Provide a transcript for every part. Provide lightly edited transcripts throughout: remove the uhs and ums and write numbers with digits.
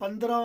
15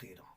13,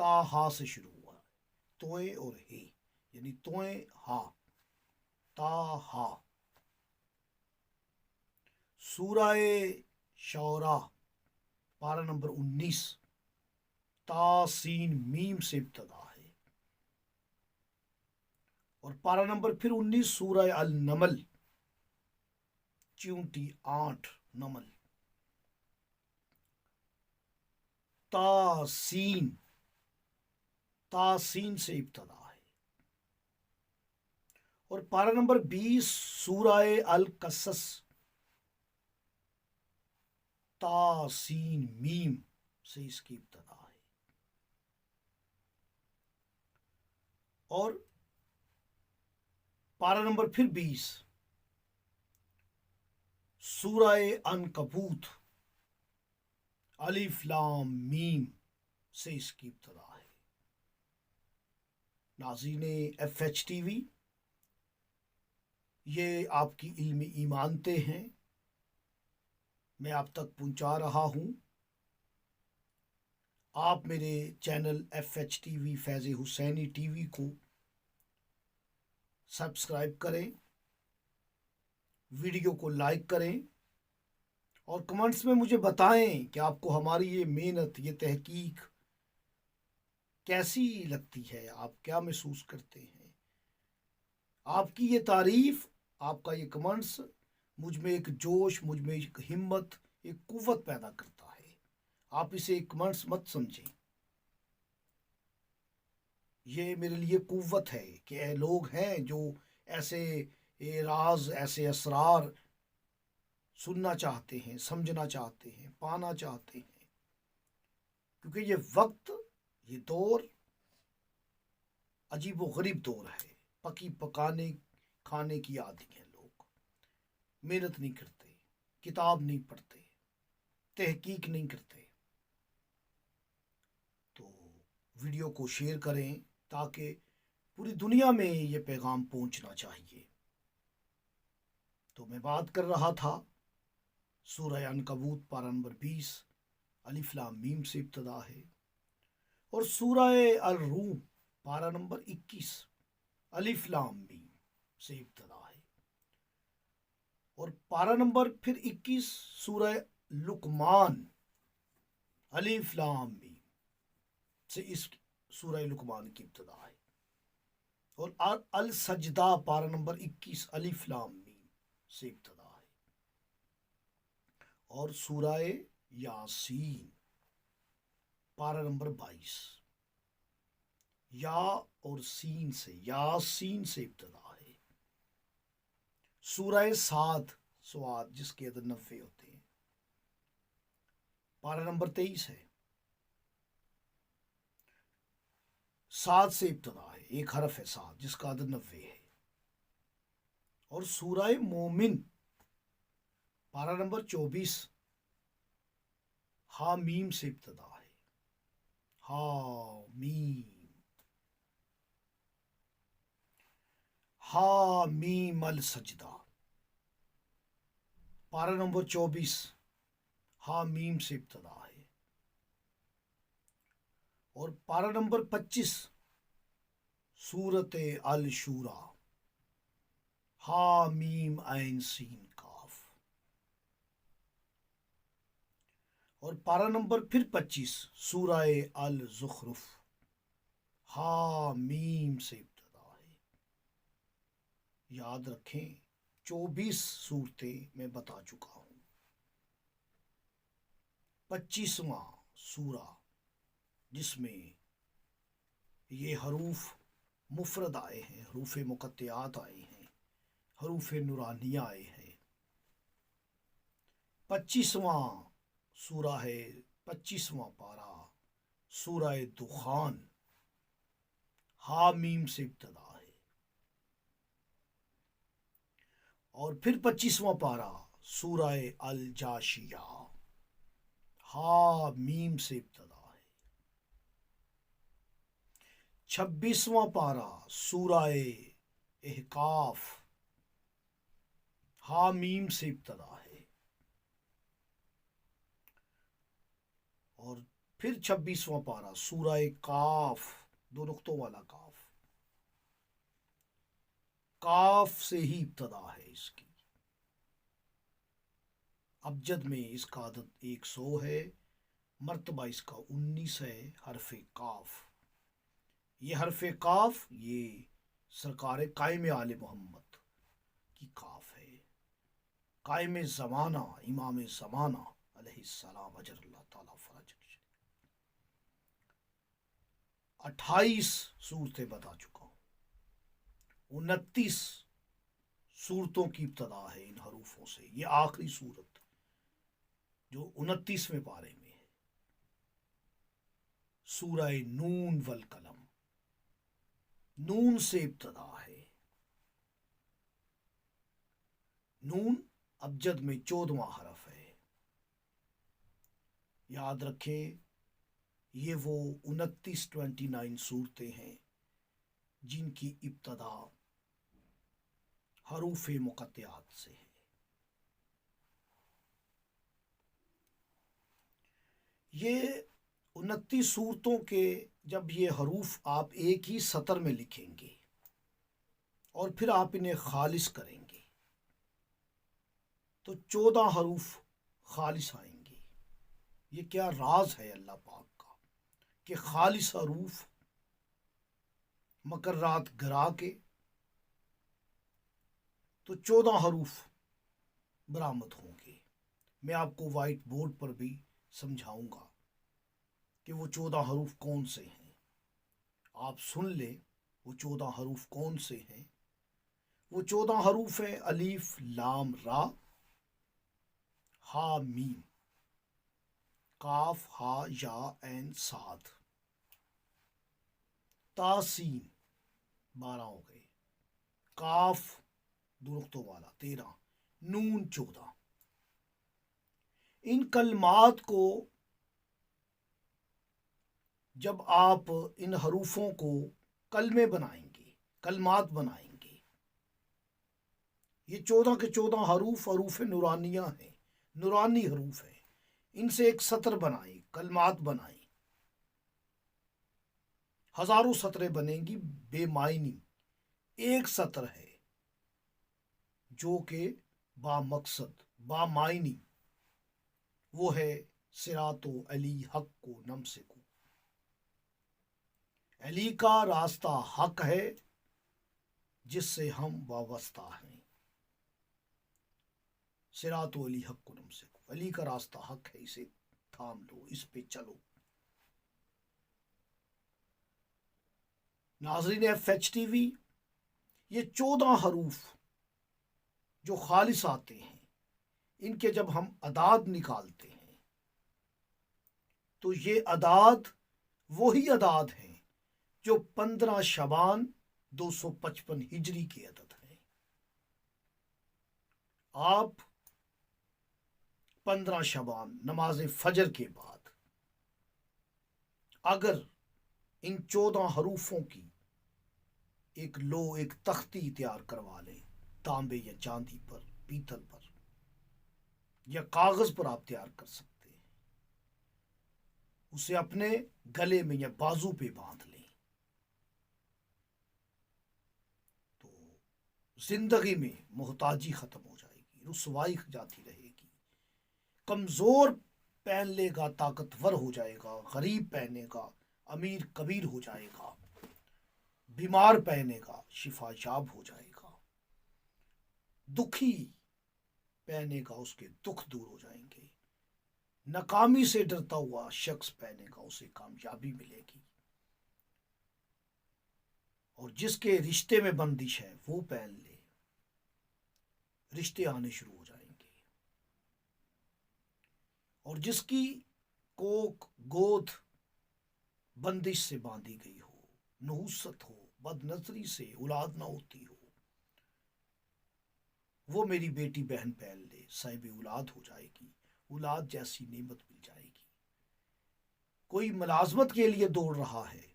تا ہا سے شروع ہوا ہے، توئیں اور ہے، یعنی توئیں ہا، تا ہا۔ سورہ شعراء پارہ نمبر 19 تا سین میم سے ابتدا ہے، اور پارہ نمبر پھر 19 سورہ النمل، چیونٹی 8 نمل، تاسین سے ابتدا ہے، اور پارہ نمبر 20 سورہ القصص، تاسین میم سے اس کی ابتدا ہے، اور پارہ نمبر پھر 20 سورہ عنکبوت، الف لام میم سے اس کی ابتدا ہے۔ ناظرین FH TV، یہ آپ کی علمی ایمانتے ہیں، میں آپ تک پہنچا رہا ہوں۔ آپ میرے چینل FH TV فیض حسینی TV کو سبسکرائب کریں، ویڈیو کو لائک کریں، اور کمنٹس میں مجھے بتائیں کہ آپ کو ہماری یہ محنت، یہ تحقیق کیسی لگتی ہے، آپ کیا محسوس کرتے ہیں۔ آپ کی یہ تعریف، آپ کا یہ کمنٹس مجھ میں ایک جوش، مجھ میں ایک ہمت، ایک قوت پیدا کرتا ہے۔ آپ اسے ایک کمنٹس مت سمجھیں، یہ میرے لیے قوت ہے کہ لوگ ہیں جو ایسے راز، ایسے اسرار سننا چاہتے ہیں، سمجھنا چاہتے ہیں، پانا چاہتے ہیں، کیونکہ یہ وقت، یہ دور عجیب و غریب دور ہے۔ پکی پکانے کھانے کی عادی ہیں لوگ، محنت نہیں کرتے، کتاب نہیں پڑھتے، تحقیق نہیں کرتے۔ تو ویڈیو کو شیئر کریں تاکہ پوری دنیا میں یہ پیغام پہنچنا چاہیے۔ تو میں بات کر رہا تھا سورہ عنکبوت پارہ نمبر 20 الف لام میم سے ابتدا ہے، اور سورہ الروم پارہ نمبر 21 الف لام میم سے ابتدا ہے، اور پارہ نمبر پھر 21 سورہ لقمان الف لام میم سے اس سورہ لقمان کی ابتدا ہے، اور السجدہ پارہ نمبر 21 الف لام میم سے ابتدا ہے، اور سورہ یاسین پارہ نمبر 22 یا اور سین سے، یاسین سے ابتدا ہے۔ سورہ سواد جس کے عدد 90 ہوتے ہیں، پارہ نمبر 23 ہے، سات سے ابتدا ہے، ایک حرف ہے سات جس کا عدد 90 ہے، اور سورہ مومن پارہ نمبر 24 حامیم سے ابتدا ہے، حامیم السجدہ پارہ نمبر 24 حامیم سے ابتدا ہے، اور پارہ نمبر 25 سورۃ الشورى حامیم عین سین کاف، اور پارہ نمبر پھر 25 سورہ الزخرف حامیم سے ابتدا ہے۔ یاد رکھیں 24 صورتیں میں بتا چکا ہوں، 25واں سورہ جس میں یہ حروف مفرد آئے ہیں، حروف مقطعات آئے ہیں، حروف نورانیہ آئے ہیں۔ 25واں سورہ ہے، 25واں پارہ سورہ دخان حامیم سے ابتدا ہے، اور پھر 25واں پارہ سورہ الجاشیہ حامیم سے ابتدا ہے۔ 26واں پارہ سورہ احقاف حامیم سے ابتدا ہے، اور پھر 26واں پارہ سورہ کاف، 2 نقطوں والا کاف، کاف سے ہی ابتدا ہے اس کی۔ ابجد میں اس کا عدد 100 ہے، مرتبہ اس کا 19 ہے، حرف کاف۔ یہ حرف کاف یہ سرکار قائم آل محمد کی کاف ہے، قائم زمانہ امام زمانہ علیہ السلام اجر اللہ تعالیٰ فرج۔ 28 صورتیں بتا چکا ہوں، 29 صورتوں کی ابتدا ہے ان حروفوں سے۔ یہ آخری صورت جو 29ویں پارے میں ہے، سورہ نون والقلم، نون سے ابتدا ہے۔ نون ابجد میں 14واں حرف ہے۔ یاد رکھیں یہ وہ 29 صورتیں ہیں جن کی ابتدا حروف مقطعات سے ہے۔ یہ 29 صورتوں کے جب یہ حروف آپ ایک ہی سطر میں لکھیں گے اور پھر آپ انہیں خالص کریں گے تو 14 حروف خالص آئیں گے۔ یہ کیا راز ہے اللہ پاک کا کہ خالص حروف مقررات گرا کے تو 14 حروف برآمد ہوں گے۔ میں آپ کو وائٹ بورڈ پر بھی سمجھاؤں گا کہ وہ 14 حروف کون سے ہیں۔ آپ سن لیں وہ 14 حروف کون سے ہیں۔ وہ 14 حروف ہیں الف لام را، ہا میم، کاف ہا یا عین صاد، تا سین 12 ہو گئے، کاف 2 نقطوں والا 13، نون 14۔ ان کلمات کو جب آپ ان حروفوں کو کلمے بنائیں گے، کلمات بنائیں گے، یہ 14 کے 14 حروف نورانیہ ہیں، نورانی حروف ہیں۔ ان سے ایک سطر بنائیں، کلمات بنائیں، ہزاروں سطریں بنیں گی بے معنی۔ ایک سطر ہے جو کہ با مقصد با معنی، وہ ہے صراط علی حق کو نمسکو، علی کا راستہ حق ہے جس سے ہم وابستہ ہیں۔ صراط علی حق کو نمسکو، علی کا راستہ حق ہے، اسے تھام لو، اس پہ چلو۔ ناظرین FHTV، یہ 14 حروف جو خالص آتے ہیں، ان کے جب ہم اعداد نکالتے ہیں تو یہ اعداد وہی اعداد ہیں جو 15 شعبان 255 ہجری کے عدد ہیں۔ آپ 15 شعبان نماز فجر کے بعد اگر ان 14 حروفوں کی ایک تختی تیار کروا لیں، تانبے یا چاندی پر، پیتل پر یا کاغذ پر آپ تیار کر سکتے ہیں، اسے اپنے گلے میں یا بازو پہ باندھ لیں تو زندگی میں محتاجی ختم ہو جائے گی، رسوائی جاتی رہے گی۔ کمزور پہن لے گا طاقتور ہو جائے گا، غریب پہنے گا امیر کبیر ہو جائے گا، بیمار پہنے گا شفا یاب ہو جائے گا، دکھی پہنے گا اس کے دکھ دور ہو جائیں گے، ناکامی سے ڈرتا ہوا شخص پہنے گا اسے کامیابی ملے گی، اور جس کے رشتے میں بندش ہے وہ پہن لے، رشتے آنے شروع ہو جائیں گے، اور جس کی کوک گود بندش سے باندھی گئی ہو، نحوست ہو، بد نظری سے اولاد نہ ہوتی ہو، وہ میری بیٹی بہن پہن لے، صاحب اولاد ہو جائے گی، اولاد جیسی نعمت مل جائے گی۔ کوئی ملازمت کے لیے دوڑ رہا ہے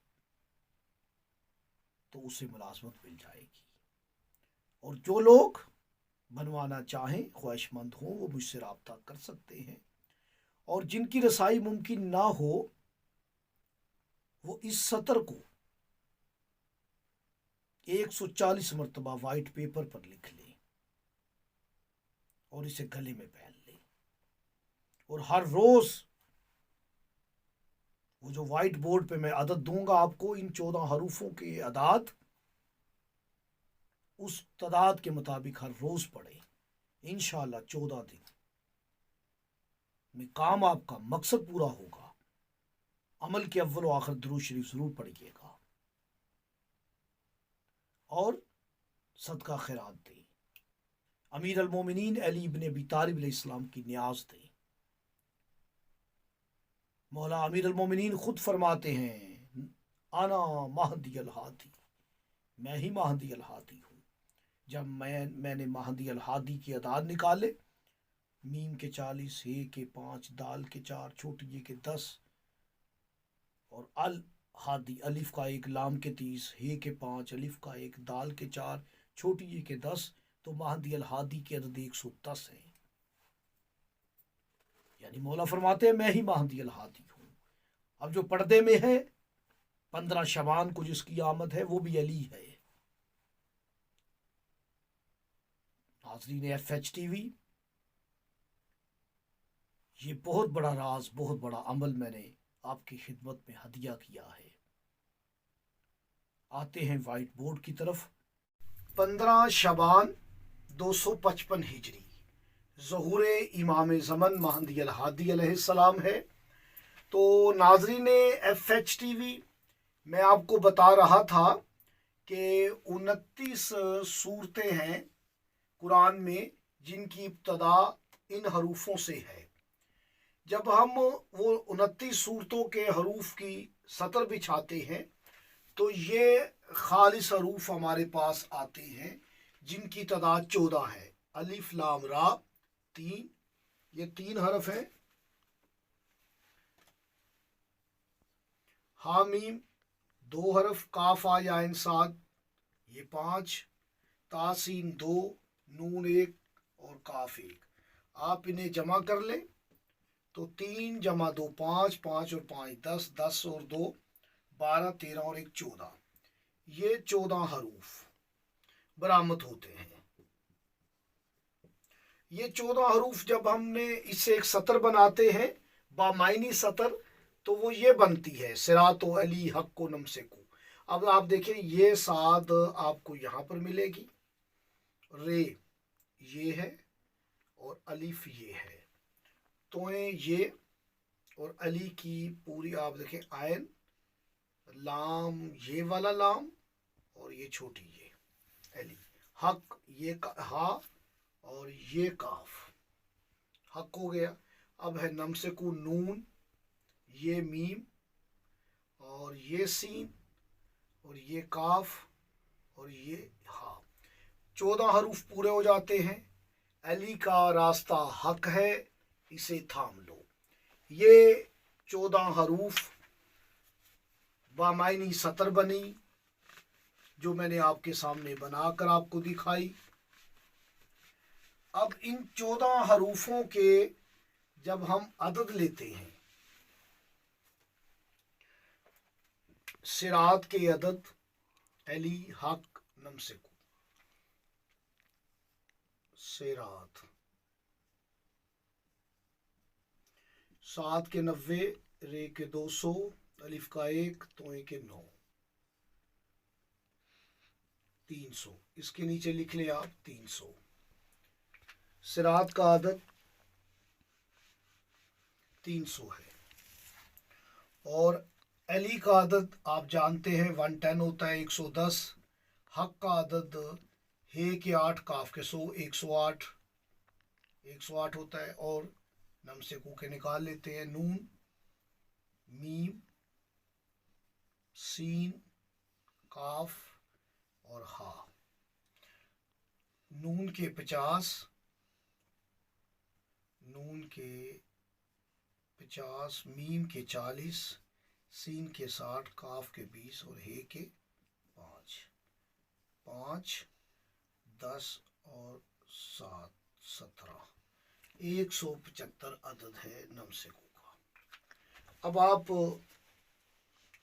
تو اسے ملازمت مل جائے گی، اور جو لوگ بنوانا چاہیں خواہش مند ہوں وہ مجھ سے رابطہ کر سکتے ہیں، اور جن کی رسائی ممکن نہ ہو وہ اس سطر کو 140 مرتبہ وائٹ پیپر پر لکھ لیں اور اسے گلے میں پہن لیں، اور ہر روز وہ جو وائٹ بورڈ پہ میں عدد دوں گا آپ کو، ان 14 حروفوں کے اعداد، اس تعداد کے مطابق ہر روز پڑھیں۔ انشاءاللہ 14 دن میں کام آپ کا مقصد پورا ہوگا۔ عمل کے اول و آخر درود شریف ضرور پڑھیے گا اور صدقہ خیرات دیں، امیر المومنین علی بن ابی طالب علیہ السلام کی نیاز دیں۔ مولا امیر المومنین خود فرماتے ہیں، انا مہدی الہادی، میں ہی مہدی الہادی ہوں۔ جب میں نے مہدی الہادی کی اعداد نکالے، میم کے 40، ہے کے 5، دال کے 4، چھوٹی یہ کے 10، اور الہادی الف کا 1، لام کے 30، ہے کے 5، الف کا 1، دال کے 4، چھوٹی یہ کے 10، تو مہدی الہادی کی عدد 110 ہے۔ یعنی مولا فرماتے ہیں میں ہی مہدی الہادی ہوں۔ اب جو پردے میں ہے 15 شعبان کو جس کی آمد ہے وہ بھی علی ہے۔ ناظرین ایف ایچ ٹی وی، یہ بہت بڑا راز، بہت بڑا عمل میں نے آپ کی خدمت میں ہدیہ کیا ہے۔ آتے ہیں وائٹ بورڈ کی طرف۔ 15 شعبان 255 ہجری ظہور امام زمن مہدی الہادی علیہ السلام ہے۔ تو ناظرین ایف ایچ ٹی وی، میں آپ کو بتا رہا تھا کہ 29 صورتیں ہیں قرآن میں جن کی ابتدا ان حروفوں سے ہے۔ جب ہم وہ 29 صورتوں کے حروف کی سطر بچھاتے ہیں تو یہ خالص حروف ہمارے پاس آتے ہیں جن کی تعداد 14 ہے۔ الف لام را 3، یہ 3 حرف ہیں۔ حامیم 2 حرف، کاف آ یا صاد یہ 5، تاسین 2، نون 1 اور کاف 1۔ آپ انہیں جمع کر لیں تو 3 جمع 2 5، 5 اور 5 10، 10 اور 2 12، 13 اور 1 14، یہ 14 حروف برآمد ہوتے ہیں۔ یہ 14 حروف جب ہم نے اس سے ایک سطر بناتے ہیں، بامعنی سطر، تو وہ یہ بنتی ہے، صراط و علی حق و نمسکو۔ اب آپ دیکھیں یہ صاد آپ کو یہاں پر ملے گی، رے یہ ہے اور الف یہ ہے، تویں یہ، اور علی کی پوری آپ دیکھیں آئن، لام یہ والا لام اور یہ چھوٹی یہ علی، حق یہ ہا اور یہ کاف، حق ہو گیا۔ اب ہے نمسکو، نون یہ میم اور یہ سین اور یہ کاف اور یہ ہا، 14 حروف پورے ہو جاتے ہیں۔ علی کا راستہ حق ہے اسے تھام لو، یہ 14 حروف بامعنی سطر بنی جو میں نے آپ کے سامنے بنا کر آپ کو دکھائی۔ اب ان 14 حروفوں کے جب ہم عدد لیتے ہیں، صراط کے عدد علی حق نمسکو، صراط، صاد کے 90، رے کے 200، الف کا 1، توئیں کے 9، 300، اس کے نیچے لکھ لیں آپ 300۔ صراط کا عدد 300 ہے، اور علی کا عدد آپ جانتے ہیں 110 ہوتا ہے، 110۔ حق کا عدد ہے کے 8، کاف کے 100، 108 ہوتا ہے، اور نمسکو کے نکال لیتے ہیں، نون میم سین کاف اور ہا، نون کے 50، میم کے 40، سین کے 60، کاف کے 20 اور ہے کے 5، 10 اور 7 17، 175 عدد ہے نمسکو کا۔ اب آپ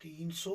300,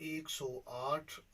108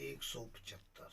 175,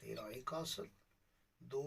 13, 61, 2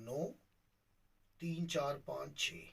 9, 3 4 5 6।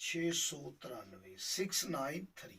693, 693।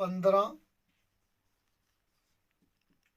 15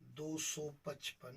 255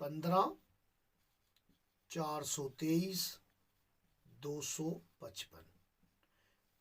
15, 423, 255।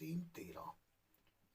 3 13,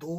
2,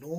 9,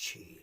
6।